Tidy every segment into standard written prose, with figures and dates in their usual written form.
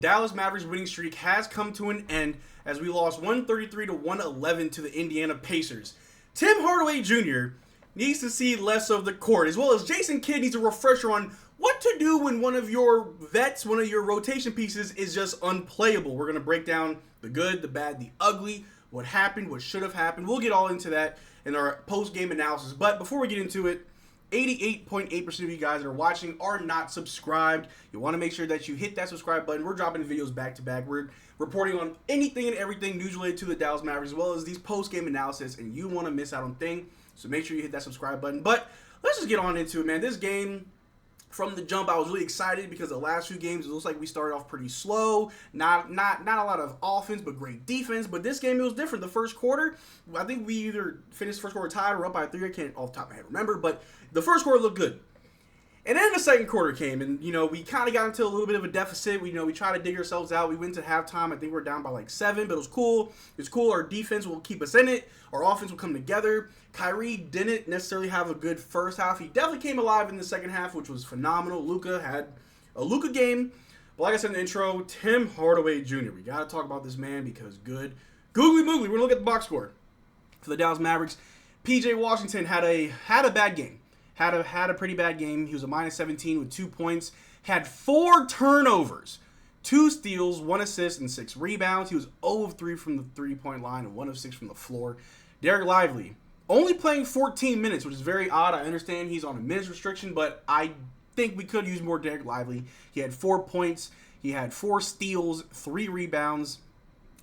Dallas Mavericks winning streak has come to an end as we lost 133 to 111 to the Indiana Pacers. Tim Hardaway Jr. needs to see less of the court, as well as Jason Kidd needs a refresher on what to do when one of your vets, one of your rotation pieces is just unplayable. We're going to break down the good, the bad, the ugly, what happened, what should have happened. We'll get all into that in our post-game analysis. But before we get into it, 88.8% of you guys that are watching are not subscribed. You want to make sure that you hit that subscribe button. We're dropping videos back to back. We're reporting on anything and everything news related to the Dallas Mavericks, as well as these post-game analysis, and you want to miss out on thing. So make sure you hit that subscribe button. But let's just get on into it, man. This game, from the jump, I was really excited because the last few games, it looks like we started off pretty slow. Not a lot of offense, but great defense. But this game, it was different. The first quarter, I think we either finished the first quarter tied or up by 3. I can't off the top of my head remember. But the first quarter looked good. And then the second quarter came, and, we kind of got into a little bit of a deficit. We tried to dig ourselves out. We went to halftime. I think we were down by like 7, but it was cool. It's cool. Our defense will keep us in it. Our offense will come together. Kyrie didn't necessarily have a good first half. He definitely came alive in the second half, which was phenomenal. Luka had a Luka game. But like I said in the intro, Tim Hardaway Jr., we got to talk about this man because good. Googly moogly. We're going to look at the box score for the Dallas Mavericks. P.J. Washington had a bad game. Had a pretty bad game. He was a minus 17 with 2 points. Had 4 turnovers, 2 steals, 1 assist, and 6 rebounds. He was 0 of 3 from the three-point line and 1 of 6 from the floor. Derrick Lively, only playing 14 minutes, which is very odd. I understand he's on a minutes restriction, but I think we could use more Derrick Lively. He had 4 points. He had 4 steals, 3 rebounds,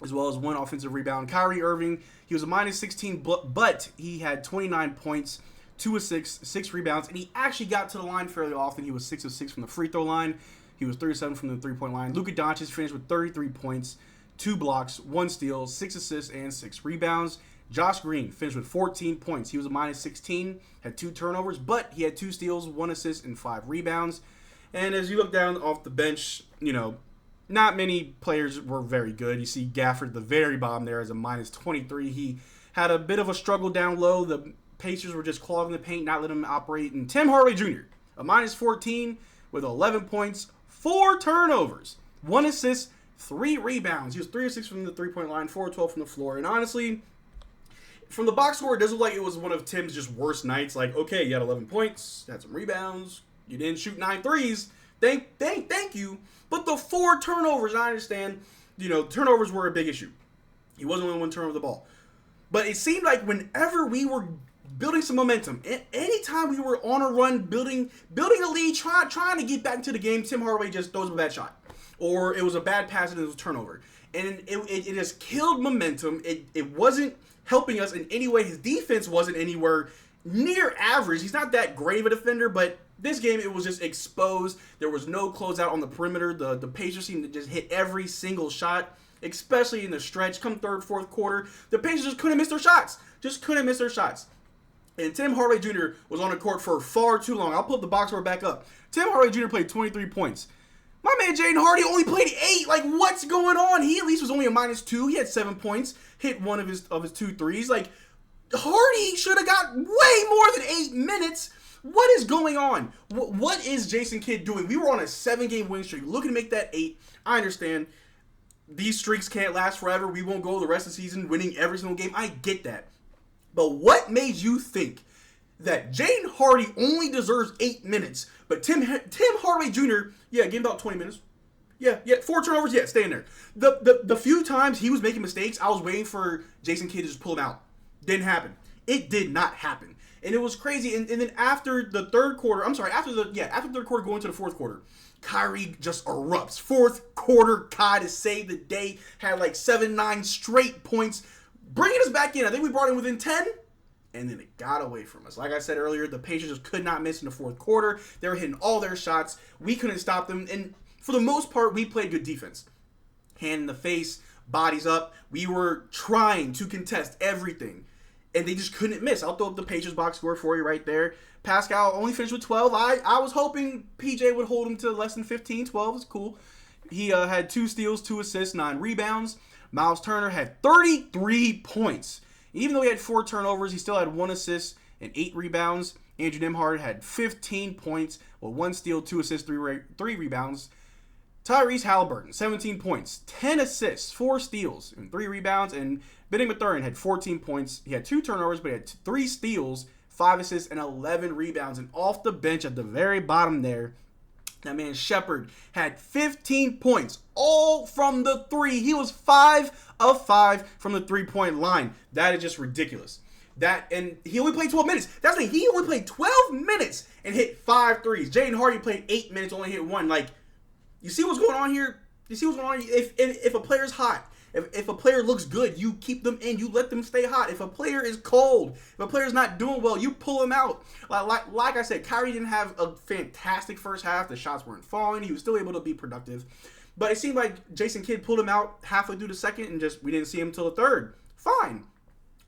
as well as 1 offensive rebound. Kyrie Irving, he was a minus 16, but he had 29 points, 2 assists, 6 rebounds, and he actually got to the line fairly often. He was 6 of 6 from the free throw line. He was 37 from the three-point line. Luka Doncic finished with 33 points, 2 blocks, 1 steal, 6 assists, and 6 rebounds. Josh Green finished with 14 points. He was a minus 16, had 2 turnovers, but he had 2 steals, 1 assist, and 5 rebounds. And as you look down off the bench, not many players were very good. You see Gafford at the very bottom there as a minus 23. He had a bit of a struggle down low. The Pacers were just clogging the paint, not letting him operate. And Tim Hardaway Jr., a minus 14 with 11 points, 4 turnovers, 1 assist, 3 rebounds. He was 3 of 6 from the three-point line, 4 of 12 from the floor. And honestly, from the box score, it doesn't look like it was one of Tim's just worst nights. Like, okay, you had 11 points, had some rebounds, you didn't shoot 9 threes. Thank you. But the 4 turnovers, I understand, turnovers were a big issue. He wasn't only 1 turnover of the ball. But it seemed like whenever we were building some momentum, anytime we were on a run, building a lead, trying to get back into the game, Tim Hardaway just throws a bad shot. Or it was a bad pass and it was a turnover. And it just killed momentum. It wasn't helping us in any way. His defense wasn't anywhere near average. He's not that great of a defender, but this game, it was just exposed. There was no closeout on the perimeter. The Pacers seemed to just hit every single shot, especially in the stretch. Come third, fourth quarter, the Pacers just couldn't miss their shots. And Tim Hardaway Jr. was on the court for far too long. I'll pull the box score back up. Tim Hardaway Jr. played 23 points. My man Jaden Hardy only played 8. Like, what's going on? He at least was only a minus 2. He had 7 points, hit 1 of his 2 threes. Like, Hardy should have got way more than 8 minutes. What is going on? What is Jason Kidd doing? We were on a 7-game win streak, looking to make that 8. I understand these streaks can't last forever. We won't go the rest of the season winning every single game. I get that. But what made you think that Jaden Hardy only deserves 8 minutes, but Tim Hardaway Jr., gave him about 20 minutes. Yeah, 4 turnovers, stay in there. The few times he was making mistakes, I was waiting for Jason Kidd to just pull him out. Didn't happen. It did not happen. And it was crazy. And then after the third quarter going to the fourth quarter, Kyrie just erupts. Fourth quarter, Kai to save the day, had like 7-9 straight points, bringing us back in. I think we brought him within 10, and then it got away from us. Like I said earlier, the Pacers just could not miss in the fourth quarter. They were hitting all their shots. We couldn't stop them. And for the most part, we played good defense. Hand in the face, bodies up. We were trying to contest everything, and they just couldn't miss. I'll throw up the Pacers box score for you right there. Pascal only finished with 12. I was hoping PJ would hold him to less than 15. 12 is cool. He had 2 steals, 2 assists, 9 rebounds. Miles Turner had 33 points. Even though he had 4 turnovers, he still had 1 assist and 8 rebounds. Andrew Nembhard had 15 points with 1 steal, 2 assists, 3 rebounds. Tyrese Halliburton, 17 points, 10 assists, 4 steals, and 3 rebounds. And Benny Mathurin had 14 points. He had 2 turnovers, but he had 3 steals, 5 assists, and 11 rebounds. And off the bench at the very bottom there, that man Shepherd had 15 points, all from the 3. He was 5 of 5 from the 3-point line. That is just ridiculous. And he only played 12 minutes. That's the thing. He only played 12 minutes and hit 5 threes. Jaden Hardy played 8 minutes, only hit 1. Like, you see what's going on here? You see what's going on? If a player's hot, if a player looks good, you keep them in. You let them stay hot. If a player is cold, if a player's not doing well, you pull him out. Like I said, Kyrie didn't have a fantastic first half. The shots weren't falling. He was still able to be productive. But it seemed like Jason Kidd pulled him out halfway through the second, and we didn't see him until the third. Fine.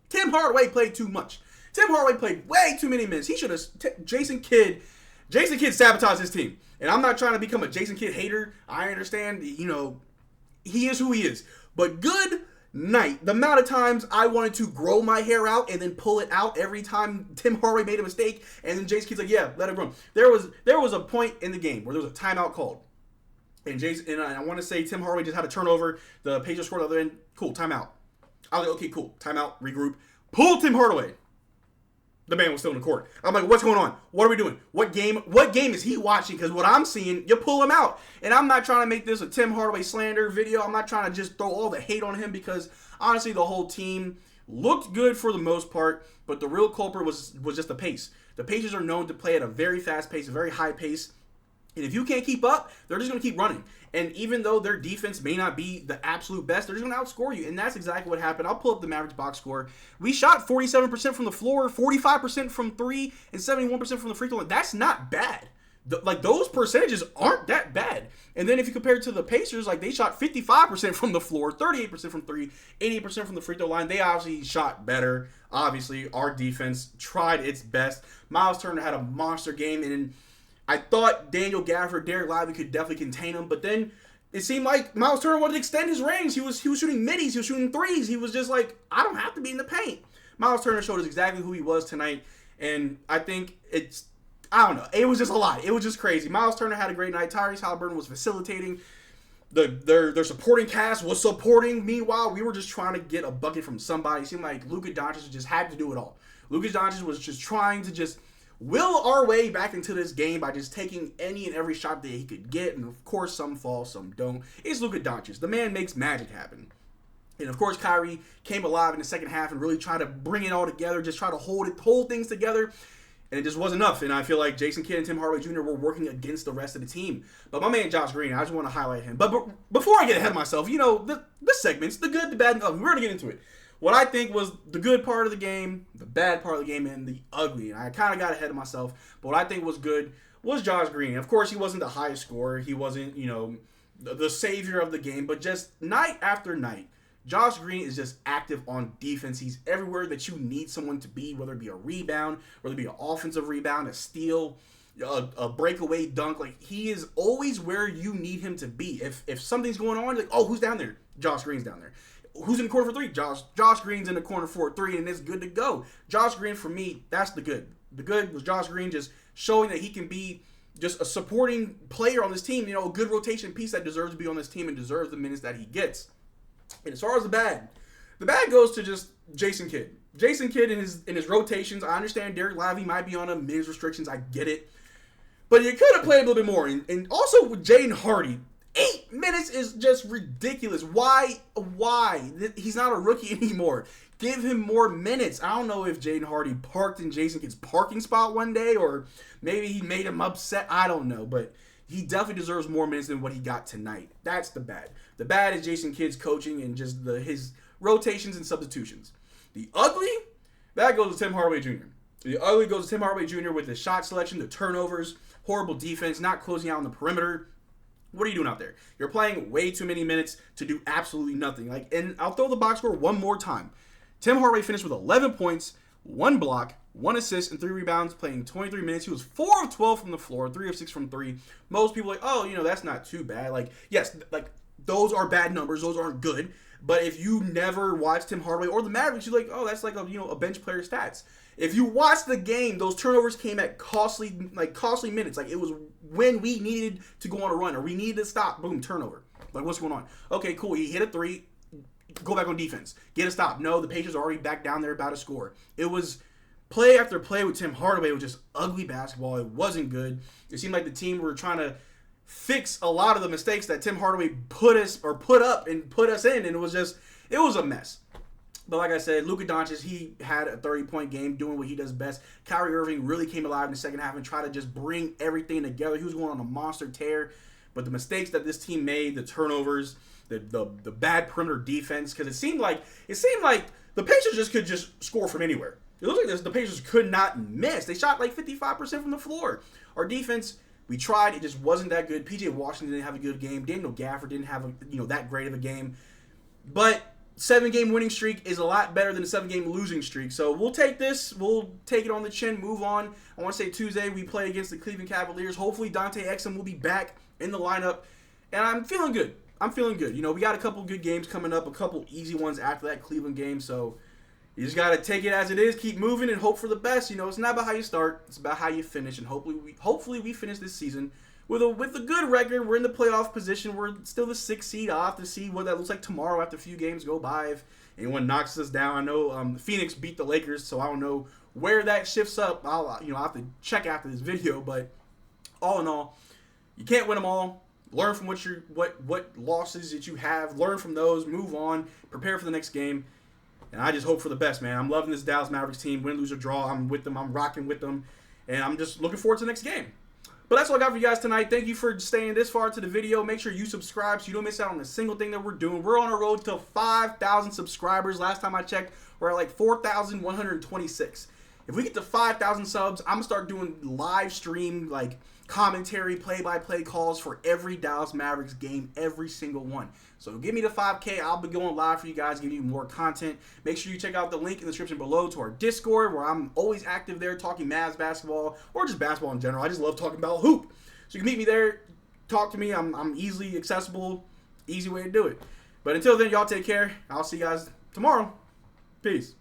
Tim Hardaway played too much. Tim Hardaway played way too many minutes. He should have. Jason Kidd sabotaged his team. And I'm not trying to become a Jason Kidd hater. I understand, he is who he is. But good night. The amount of times I wanted to grow my hair out and then pull it out every time Tim Hardaway made a mistake, and then Jason Kidd's like, yeah, let it run. There was a point in the game where there was a timeout called. And I want to say Tim Hardaway just had a turnover. The Pacers scored the other end. Cool, timeout. I was like, okay, cool. Timeout, regroup. Pull Tim Hardaway. The man was still in the court. I'm like, what's going on? What are we doing? What game is he watching? Because what I'm seeing, you pull him out. And I'm not trying to make this a Tim Hardaway slander video. I'm not trying to just throw all the hate on him because, honestly, the whole team looked good for the most part. But the real culprit was just the pace. The Pacers are known to play at a very fast pace, a very high pace. And if you can't keep up, they're just going to keep running. And even though their defense may not be the absolute best, they're just going to outscore you. And that's exactly what happened. I'll pull up the Mavericks box score. We shot 47% from the floor, 45% from 3, and 71% from the free throw line. That's not bad. Those percentages aren't that bad. And then if you compare it to the Pacers, they shot 55% from the floor, 38% from 3, 88% from the free throw line. They obviously shot better. Obviously, our defense tried its best. Miles Turner had a monster game, and I thought Daniel Gafford, Derrick Lively could definitely contain him, but then it seemed like Miles Turner wanted to extend his range. He was shooting middies, he was shooting threes. He was just like, I don't have to be in the paint. Miles Turner showed us exactly who he was tonight, and I think I don't know. It was just a lot. It was just crazy. Miles Turner had a great night. Tyrese Halliburton was facilitating. Their supporting cast was supporting. Meanwhile, we were just trying to get a bucket from somebody. It seemed like Luka Doncic just had to do it all. Luka Doncic was just trying to just will our way back into this game by just taking any and every shot that he could get. And, of course, some fall, some don't. It's Luka Doncic. The man makes magic happen. And, of course, Kyrie came alive in the second half and really tried to bring it all together, just try to hold things together. And it just wasn't enough. And I feel like Jason Kidd and Tim Hardaway Jr. were working against the rest of the team. But my man Josh Green, I just want to highlight him. But before I get ahead of myself, the segments, the good, the bad, and the ugly. We're going to get into it. What I think was the good part of the game, the bad part of the game, and the ugly. And I kind of got ahead of myself. But what I think was good was Josh Green. Of course, he wasn't the highest scorer. He wasn't, the savior of the game. But just night after night, Josh Green is just active on defense. He's everywhere that you need someone to be, whether it be a rebound, whether it be an offensive rebound, a steal, a breakaway dunk. He is always where you need him to be. If something's going on, who's down there? Josh Green's down there. Who's in the corner for 3? Josh Green's in the corner for 3, and it's good to go. Josh Green, for me, that's the good. The good was Josh Green just showing that he can be just a supporting player on this team, a good rotation piece that deserves to be on this team and deserves the minutes that he gets. And as far as the bad goes to just Jason Kidd. Jason Kidd in his rotations, I understand Derrick Lively might be on a minutes restrictions. I get it. But you could have played a little bit more. And also with Jaden Hardy, 8 minutes is just ridiculous. Why? He's not a rookie anymore. Give him more minutes. I don't know if Jaden Hardy parked in Jason Kidd's parking spot one day, or maybe he made him upset. I don't know. But he definitely deserves more minutes than what he got tonight. That's the bad. The bad is Jason Kidd's coaching and just his rotations and substitutions. The ugly, that goes to Tim Hardaway Jr. The ugly goes to Tim Hardaway Jr. with the shot selection, the turnovers, horrible defense, not closing out on the perimeter. What are you doing out there? You're playing way too many minutes to do absolutely nothing. And I'll throw the box score one more time. Tim Hardaway finished with 11 points, 1 block, 1 assist, and 3 rebounds, playing 23 minutes. He was 4 of 12 from the floor, 3 of 6 from 3. Most people are like, that's not too bad. Yes, those are bad numbers. Those aren't good. But if you never watched Tim Hardaway or the Mavericks, you're like, oh, that's like a bench player stats. If you watch the game, those turnovers came at costly minutes. Like, it was when we needed to go on a run or we needed to stop. Boom, turnover. Like, what's going on? Okay, cool. He hit a three. Go back on defense. Get a stop. No, the Pacers are already back down there about to score. It was play after play with Tim Hardaway. It was just ugly basketball. It wasn't good. It seemed like the team were trying to fix a lot of the mistakes that Tim Hardaway put up and put us in, and it was a mess. But like I said, Luka Doncic, he had a 30-point game doing what he does best. Kyrie Irving really came alive in the second half and tried to just bring everything together. He was going on a monster tear. But the mistakes that this team made, the turnovers, the bad perimeter defense, because it seemed like the Pacers could just score from anywhere. It looked like the Pacers could not miss. They shot like 55% from the floor. Our defense, we tried. It just wasn't that good. P.J. Washington didn't have a good game. Daniel Gafford didn't have that great of a game. But 7-game winning streak is a lot better than a 7-game losing streak. So we'll take this. We'll take it on the chin, move on. I want to say Tuesday we play against the Cleveland Cavaliers. Hopefully Dante Exum will be back in the lineup. And I'm feeling good. We got a couple good games coming up, a couple easy ones after that Cleveland game. So you just got to take it as it is, keep moving, and hope for the best. It's not about how you start. It's about how you finish. And hopefully we finish this season with a good record. We're in the playoff position. We're still the 6th seed. I'll have to see what that looks like tomorrow after a few games go by. If anyone knocks us down, I know Phoenix beat the Lakers, so I don't know where that shifts up. I'll have to check after this video. But all in all, you can't win them all. Learn from what losses that you have. Learn from those. Move on. Prepare for the next game. And I just hope for the best, man. I'm loving this Dallas Mavericks team. Win, lose, or draw, I'm with them. I'm rocking with them. And I'm just looking forward to the next game. But that's all I got for you guys tonight. Thank you for staying this far into the video. Make sure you subscribe so you don't miss out on a single thing that we're doing. We're on a road to 5,000 subscribers. Last time I checked, we're at like 4,126. If we get to 5,000 subs, I'm going to start doing live stream, commentary, play-by-play calls for every Dallas Mavericks game, every single one. So give me the 5K. I'll be going live for you guys, giving you more content. Make sure you check out the link in the description below to our Discord, where I'm always active there talking Mavs basketball or just basketball in general. I just love talking about hoop. So you can meet me there, talk to me. I'm easily accessible, easy way to do it. But until then, y'all take care. I'll see you guys tomorrow. Peace.